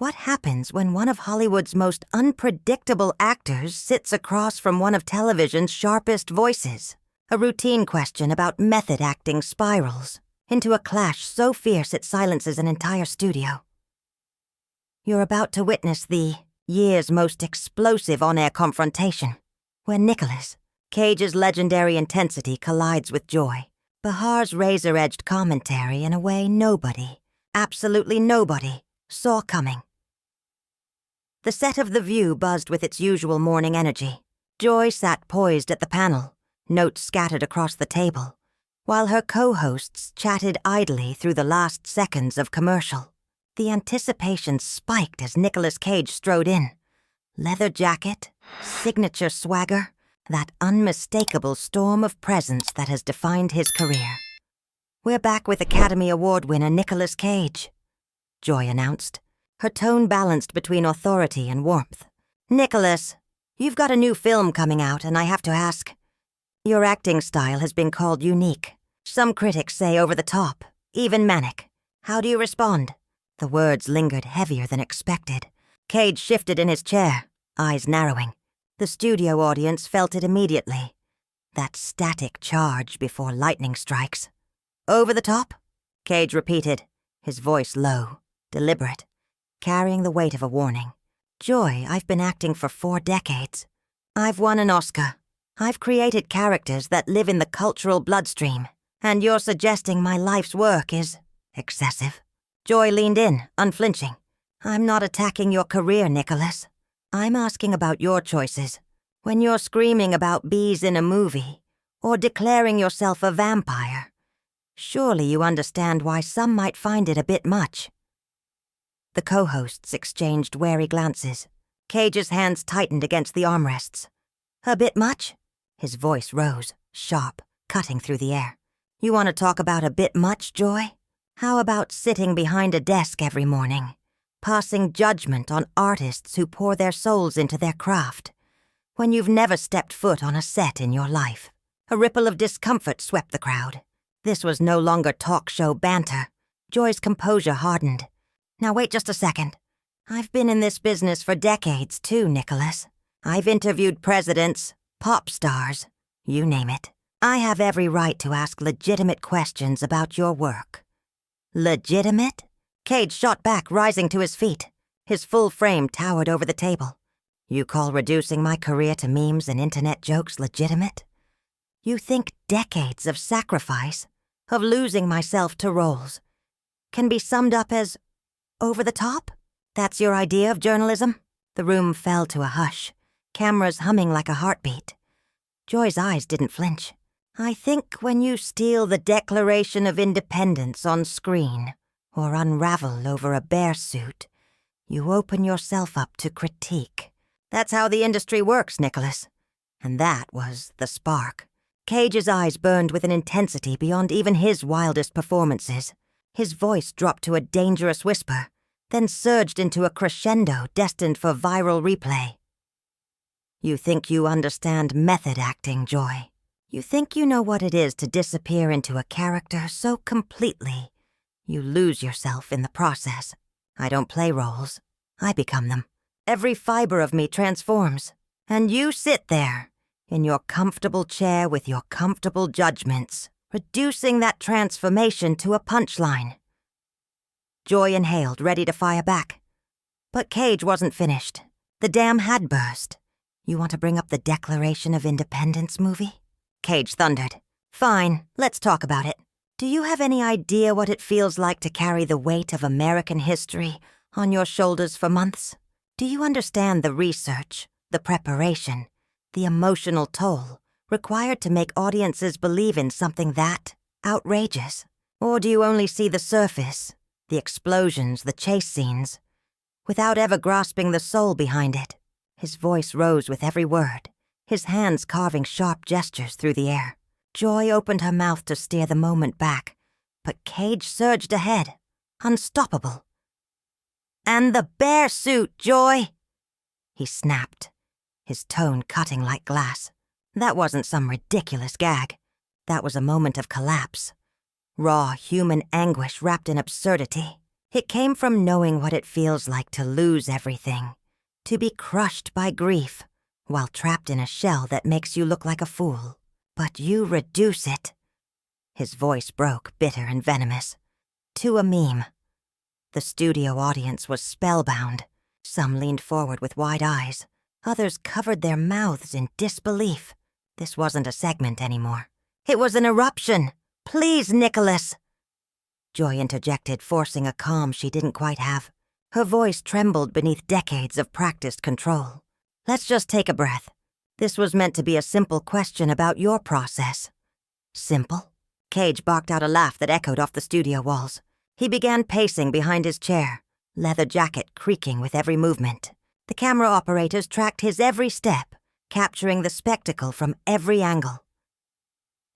What happens when one of Hollywood's most unpredictable actors sits across from one of television's sharpest voices? A routine question about method acting spirals into a clash so fierce it silences an entire studio. You're about to witness the year's most explosive on-air confrontation, where Nicolas Cage's legendary intensity collides with Joy Behar's razor-edged commentary in a way nobody, absolutely nobody, saw coming. The set of The View buzzed with its usual morning energy. Joy sat poised at the panel, notes scattered across the table, while her co-hosts chatted idly through the last seconds of commercial. The anticipation spiked as Nicolas Cage strode in. Leather jacket, signature swagger, that unmistakable storm of presence that has defined his career. "We're back with Academy Award winner Nicolas Cage," Joy announced, her tone balanced between authority and warmth. "Nicolas, you've got a new film coming out, and I have to ask. Your acting style has been called unique. Some critics say over the top, even manic. How do you respond?" The words lingered heavier than expected. Cage shifted in his chair, eyes narrowing. The studio audience felt it immediately. That static charge before lightning strikes. "Over the top?" Cage repeated, his voice low, deliberate, carrying the weight of a warning. "Joy, I've been acting for 4 decades. I've won an Oscar. I've created characters that live in the cultural bloodstream, and you're suggesting my life's work is excessive." Joy leaned in, unflinching. "I'm not attacking your career, Nicolas. I'm asking about your choices. When you're screaming about bees in a movie, or declaring yourself a vampire, surely you understand why some might find it a bit much." The co-hosts exchanged wary glances. Cage's hands tightened against the armrests. "A bit much?" His voice rose, sharp, cutting through the air. "You want to talk about a bit much, Joy? How about sitting behind a desk every morning, passing judgment on artists who pour their souls into their craft, when you've never stepped foot on a set in your life?" A ripple of discomfort swept the crowd. This was no longer talk show banter. Joy's composure hardened. "Now wait just a second. I've been in this business for decades too, Nicolas. I've interviewed presidents, pop stars, you name it. I have every right to ask legitimate questions about your work." "Legitimate?" Cage shot back, rising to his feet. His full frame towered over the table. "You call reducing my career to memes and internet jokes legitimate? You think decades of sacrifice, of losing myself to roles, can be summed up as over the top? That's your idea of journalism?" The room fell to a hush, cameras humming like a heartbeat. Joy's eyes didn't flinch. "I think when you steal the Declaration of Independence on screen, or unravel over a bear suit, you open yourself up to critique. That's how the industry works, Nicolas." And that was the spark. Cage's eyes burned with an intensity beyond even his wildest performances. His voice dropped to a dangerous whisper, then surged into a crescendo destined for viral replay. "You think you understand method acting, Joy. You think you know what it is to disappear into a character so completely you lose yourself in the process. I don't play roles. I become them. Every fiber of me transforms. And you sit there, in your comfortable chair with your comfortable judgments, reducing that transformation to a punchline." Joy inhaled, ready to fire back. But Cage wasn't finished. The dam had burst. "You want to bring up the Declaration of Independence movie?" Cage thundered. "Fine, let's talk about it. Do you have any idea what it feels like to carry the weight of American history on your shoulders for months? Do you understand the research, the preparation, the emotional toll required to make audiences believe in something that outrageous? Or do you only see the surface, the explosions, the chase scenes, without ever grasping the soul behind it?" His voice rose with every word, his hands carving sharp gestures through the air. Joy opened her mouth to steer the moment back, but Cage surged ahead, unstoppable. "And the bear suit, Joy!" he snapped, his tone cutting like glass. That wasn't some ridiculous gag. That was a moment of collapse. Raw human anguish wrapped in absurdity. It came from knowing what it feels like to lose everything, to be crushed by grief, while trapped in a shell that makes you look like a fool. But you reduce it. His voice broke, bitter and venomous, to a meme. The studio audience was spellbound. Some leaned forward with wide eyes. Others covered their mouths in disbelief. This wasn't a segment anymore. It was an eruption. Please, Nicholas. Joy interjected, forcing a calm she didn't quite have. Her voice trembled beneath decades of practiced control. Let's just take a breath. This was meant to be a simple question about your process. Simple? Cage barked out a laugh that echoed off the studio walls. He began pacing behind his chair, leather jacket creaking with every movement. The camera operators tracked his every step, capturing the spectacle from every angle.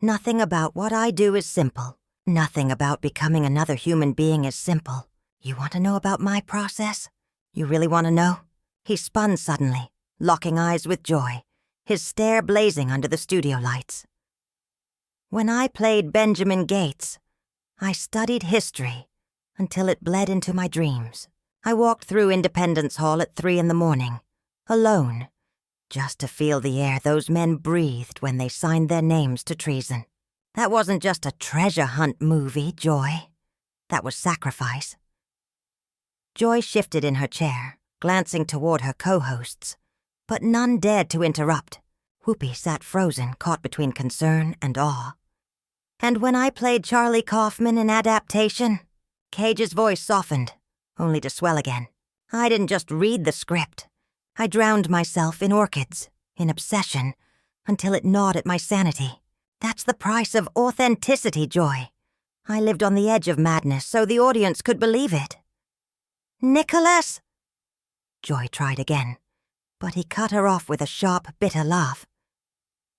Nothing about what I do is simple. Nothing about becoming another human being is simple. You want to know about my process? You really want to know? He spun suddenly, locking eyes with Joy, his stare blazing under the studio lights. When I played Benjamin Gates, I studied history until it bled into my dreams. I walked through Independence Hall at 3 a.m, alone, just to feel the air those men breathed when they signed their names to treason. That wasn't just a treasure hunt movie, Joy. That was sacrifice. Joy shifted in her chair, glancing toward her co-hosts, but none dared to interrupt. Whoopi sat frozen, caught between concern and awe. And when I played Charlie Kaufman in Adaptation, Cage's voice softened, only to swell again. I didn't just read the script. I drowned myself in orchids, in obsession, until it gnawed at my sanity. That's the price of authenticity, Joy. I lived on the edge of madness so the audience could believe it. Nicholas! Joy tried again, but he cut her off with a sharp, bitter laugh.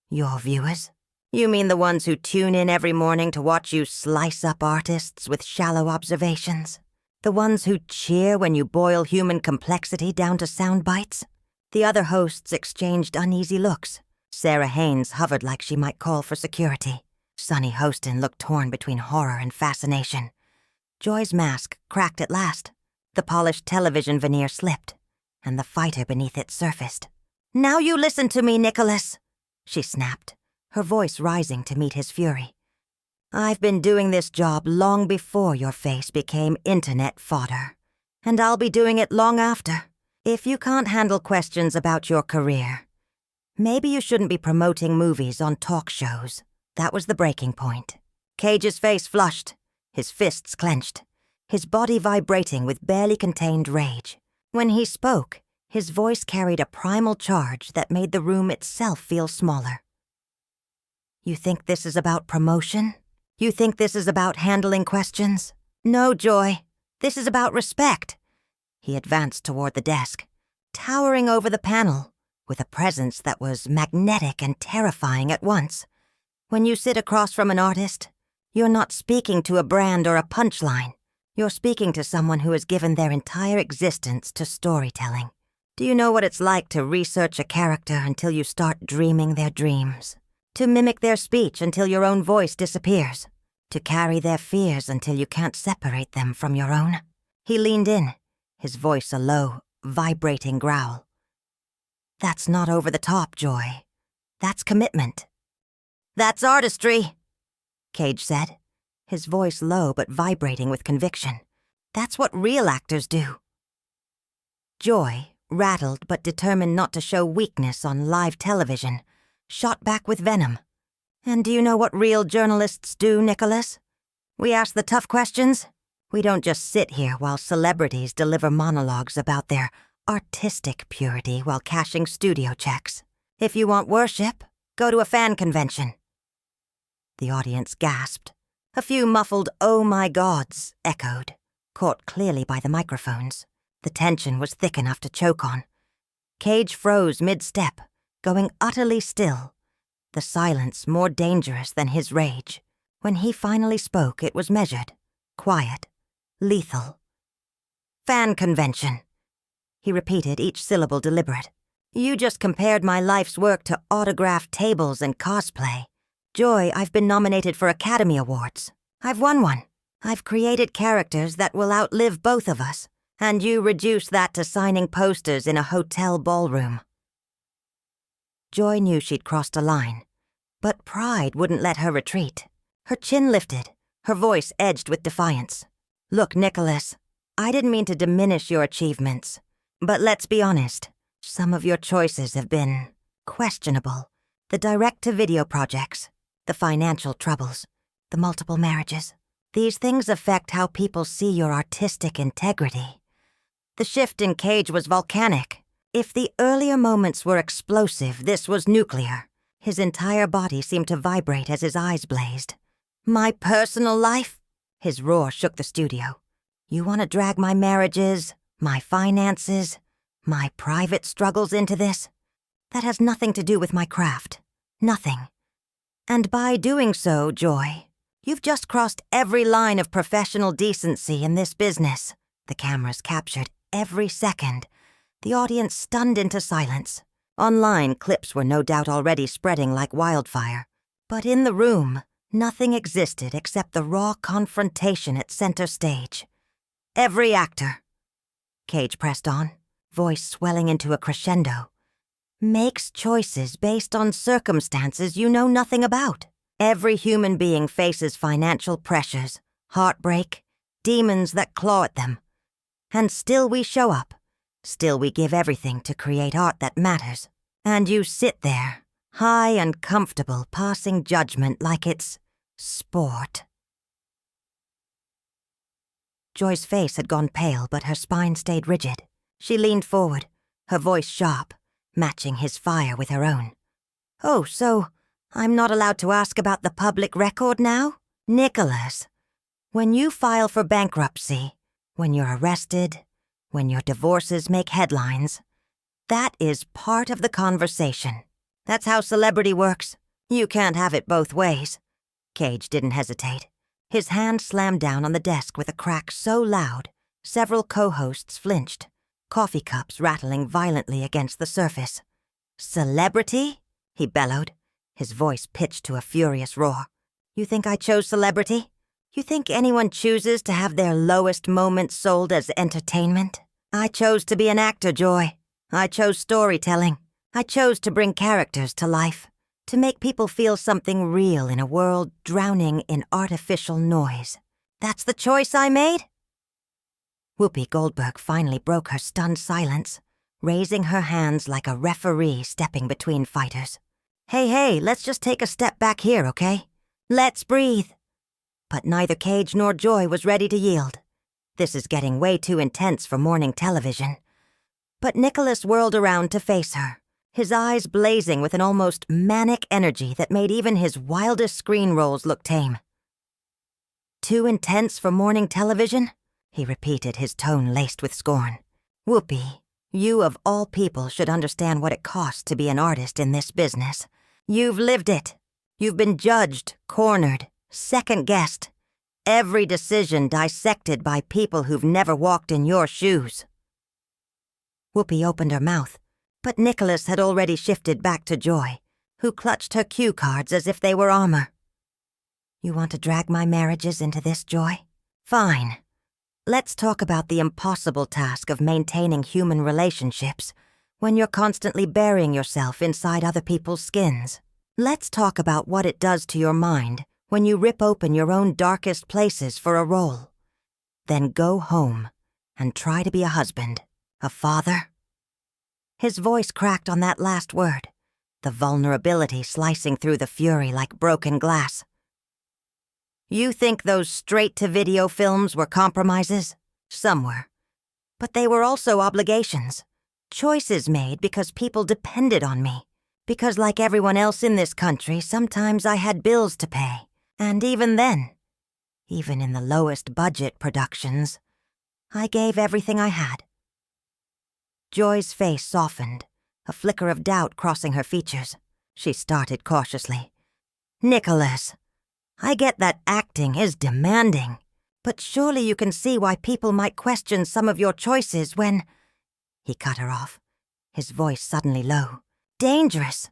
Your viewers? You mean the ones who tune in every morning to watch you slice up artists with shallow observations? The ones who cheer when you boil human complexity down to sound bites? The other hosts exchanged uneasy looks. Sarah Haynes hovered like she might call for security. Sonny Hostin looked torn between horror and fascination. Joy's mask cracked at last. The polished television veneer slipped, and the fighter beneath it surfaced. Now you listen to me, Nicholas, she snapped, her voice rising to meet his fury. I've been doing this job long before your face became internet fodder, and I'll be doing it long after. If you can't handle questions about your career, maybe you shouldn't be promoting movies on talk shows. That was the breaking point. Cage's face flushed, his fists clenched, his body vibrating with barely contained rage. When he spoke, his voice carried a primal charge that made the room itself feel smaller. You think this is about promotion? You think this is about handling questions? No, Joy. This is about respect. He advanced toward the desk, towering over the panel, with a presence that was magnetic and terrifying at once. When you sit across from an artist, you're not speaking to a brand or a punchline. You're speaking to someone who has given their entire existence to storytelling. Do you know what it's like to research a character until you start dreaming their dreams? To mimic their speech until your own voice disappears? To carry their fears until you can't separate them from your own? He leaned in, his voice a low, vibrating growl. That's not over the top, Joy. That's commitment. That's artistry, Cage said, his voice low but vibrating with conviction. That's what real actors do. Joy, rattled but determined not to show weakness on live television, shot back with venom. And do you know what real journalists do, Nicholas? We ask the tough questions. We don't just sit here while celebrities deliver monologues about their artistic purity while cashing studio checks. If you want worship, go to a fan convention. The audience gasped. A few muffled "oh my gods" echoed, caught clearly by the microphones. The tension was thick enough to choke on. Cage froze mid-step, going utterly still, the silence more dangerous than his rage. When he finally spoke, it was measured, quiet, lethal. Fan convention. He repeated each syllable deliberate. You just compared my life's work to autographed tables and cosplay. Joy, I've been nominated for Academy Awards. I've won one. I've created characters that will outlive both of us, and you reduce that to signing posters in a hotel ballroom." Joy knew she'd crossed a line, but pride wouldn't let her retreat. Her chin lifted, her voice edged with defiance. "Look, Nicholas, I didn't mean to diminish your achievements, but let's be honest, some of your choices have been questionable. The direct-to-video projects, the financial troubles, the multiple marriages. These things affect how people see your artistic integrity. The shift in Cage was volcanic. If the earlier moments were explosive, this was nuclear. His entire body seemed to vibrate as his eyes blazed. My personal life?" His roar shook the studio. "You want to drag my marriages, my finances, my private struggles into this? That has nothing to do with my craft. Nothing. And by doing so, Joy, you've just crossed every line of professional decency in this business." The cameras captured every second, the audience stunned into silence. Online, clips were no doubt already spreading like wildfire. But in the room, nothing existed except the raw confrontation at center stage. "Every actor," Cage pressed on, voice swelling into a crescendo, "makes choices based on circumstances you know nothing about. Every human being faces financial pressures, heartbreak, demons that claw at them. And still we show up. Still we give everything to create art that matters. And you sit there, high and comfortable, passing judgment like it's sport." Joy's face had gone pale, but her spine stayed rigid. She leaned forward, her voice sharp, matching his fire with her own. "Oh, so I'm not allowed to ask about the public record now? Nicholas, when you file for bankruptcy, when you're arrested, when your divorces make headlines, that is part of the conversation. That's how celebrity works. You can't have it both ways." Cage didn't hesitate. His hand slammed down on the desk with a crack so loud, several co-hosts flinched, coffee cups rattling violently against the surface. "Celebrity?" he bellowed, his voice pitched to a furious roar. "You think I chose celebrity? You think anyone chooses to have their lowest moments sold as entertainment? I chose to be an actor, Joy. I chose storytelling. I chose to bring characters to life, to make people feel something real in a world drowning in artificial noise. That's the choice I made?" Whoopi Goldberg finally broke her stunned silence, raising her hands like a referee stepping between fighters. Hey, let's just take a step back here, okay? Let's breathe." But neither Cage nor Joy was ready to yield. This is getting way too intense for morning television. But Nicholas whirled around to face her, his eyes blazing with an almost manic energy that made even his wildest screen roles look tame. "Too intense for morning television?" he repeated, his tone laced with scorn. "Whoopi, you of all people should understand what it costs to be an artist in this business. You've lived it. You've been judged, cornered, second-guessed. Every decision dissected by people who've never walked in your shoes." Whoopi opened her mouth, but Nicholas had already shifted back to Joy, who clutched her cue cards as if they were armor. "You want to drag my marriages into this, Joy? Fine. Let's talk about the impossible task of maintaining human relationships when you're constantly burying yourself inside other people's skins. Let's talk about what it does to your mind when you rip open your own darkest places for a role. Then go home and try to be a husband, a father." His voice cracked on that last word, the vulnerability slicing through the fury like broken glass. "You think those straight-to-video films were compromises? Some were. But they were also obligations. Choices made because people depended on me. Because like everyone else in this country, sometimes I had bills to pay. And even then, even in the lowest budget productions, I gave everything I had." Joy's face softened, a flicker of doubt crossing her features. She started cautiously. "Nicholas, I get that acting is demanding, but surely you can see why people might question some of your choices when—" He cut her off, his voice suddenly low. "Dangerous.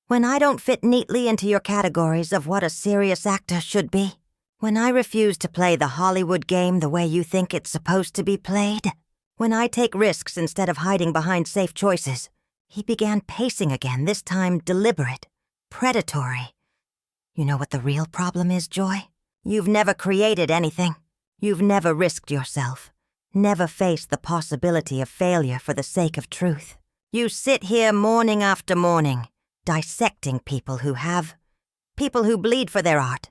When I don't fit neatly into your categories of what a serious actor should be." When I refuse to play the Hollywood game the way you think it's supposed to be played, when I take risks instead of hiding behind safe choices, he began pacing again, this time deliberate, predatory. You know what the real problem is, Joy? You've never created anything. You've never risked yourself, never faced the possibility of failure for the sake of truth. You sit here morning after morning, dissecting people who bleed for their art,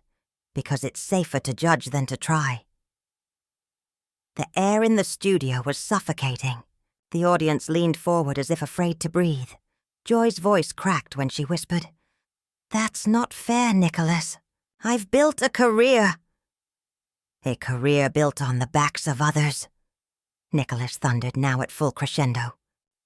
because it's safer to judge than to try. The air in the studio was suffocating. The audience leaned forward as if afraid to breathe. Joy's voice cracked when she whispered, "That's not fair, Nicholas. I've built a career." "A career built on the backs of others," Nicholas thundered, now at full crescendo.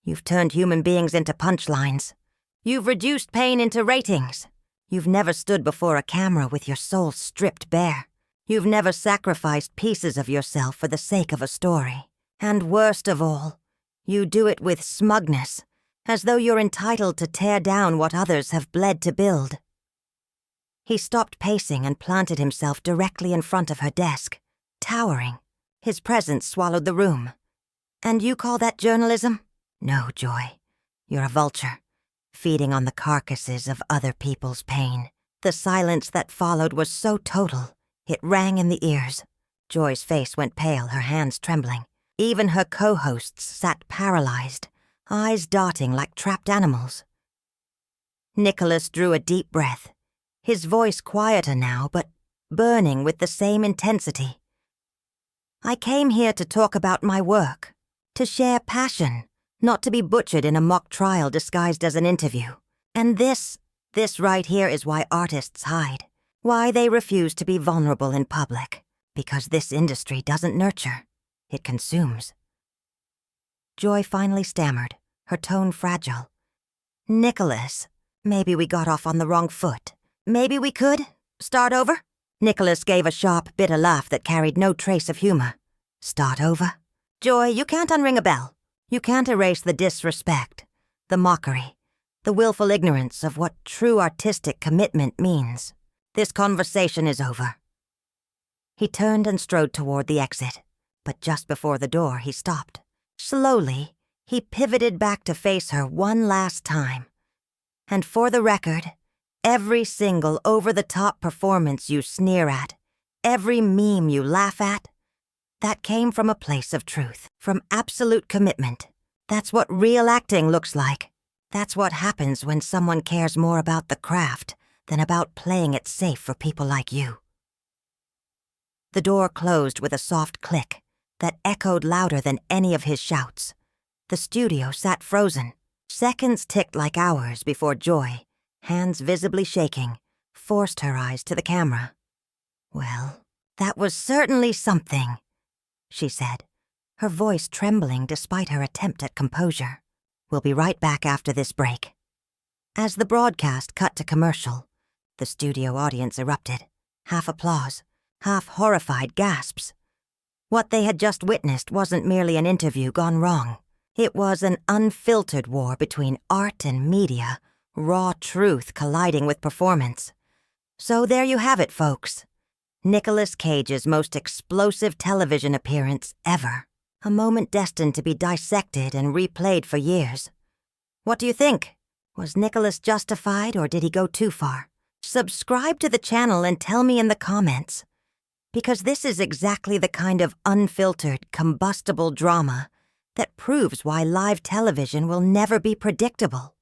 "You've turned human beings into punchlines. You've reduced pain into ratings. You've never stood before a camera with your soul stripped bare. You've never sacrificed pieces of yourself for the sake of a story. And worst of all, you do it with smugness, as though you're entitled to tear down what others have bled to build." He stopped pacing and planted himself directly in front of her desk, towering. His presence swallowed the room. "And you call that journalism? No, Joy. You're a vulture, feeding on the carcasses of other people's pain." The silence that followed was so total, it rang in the ears. Joy's face went pale, her hands trembling. Even her co-hosts sat paralyzed, eyes darting like trapped animals. Nicholas drew a deep breath, his voice quieter now, but burning with the same intensity. "I came here to talk about my work, to share passion, not to be butchered in a mock trial disguised as an interview. And this right here is why artists hide, why they refuse to be vulnerable in public, because this industry doesn't nurture, it consumes." Joy finally stammered, her tone fragile. "Nicholas, maybe we got off on the wrong foot. Maybe we could start over?" Nicholas gave a sharp, bitter laugh that carried no trace of humor. "Start over? Joy, you can't unring a bell. You can't erase the disrespect, the mockery, the willful ignorance of what true artistic commitment means. This conversation is over." He turned and strode toward the exit, but just before the door he stopped. Slowly, he pivoted back to face her one last time. "And for the record, every single over-the-top performance you sneer at, every meme you laugh at, that came from a place of truth, from absolute commitment. That's what real acting looks like. That's what happens when someone cares more about the craft than about playing it safe for people like you." The door closed with a soft click that echoed louder than any of his shouts. The studio sat frozen. Seconds ticked like hours before Joy, hands visibly shaking, forced her eyes to the camera. "Well, that was certainly something," she said, her voice trembling despite her attempt at composure. "We'll be right back after this break." As the broadcast cut to commercial, the studio audience erupted, half applause, half horrified gasps. What they had just witnessed wasn't merely an interview gone wrong. It was an unfiltered war between art and media, raw truth colliding with performance. So there you have it, folks. Nicolas Cage's most explosive television appearance ever. A moment destined to be dissected and replayed for years. What do you think? Was Nicolas justified, or did he go too far? Subscribe to the channel and tell me in the comments. Because this is exactly the kind of unfiltered, combustible drama that proves why live television will never be predictable.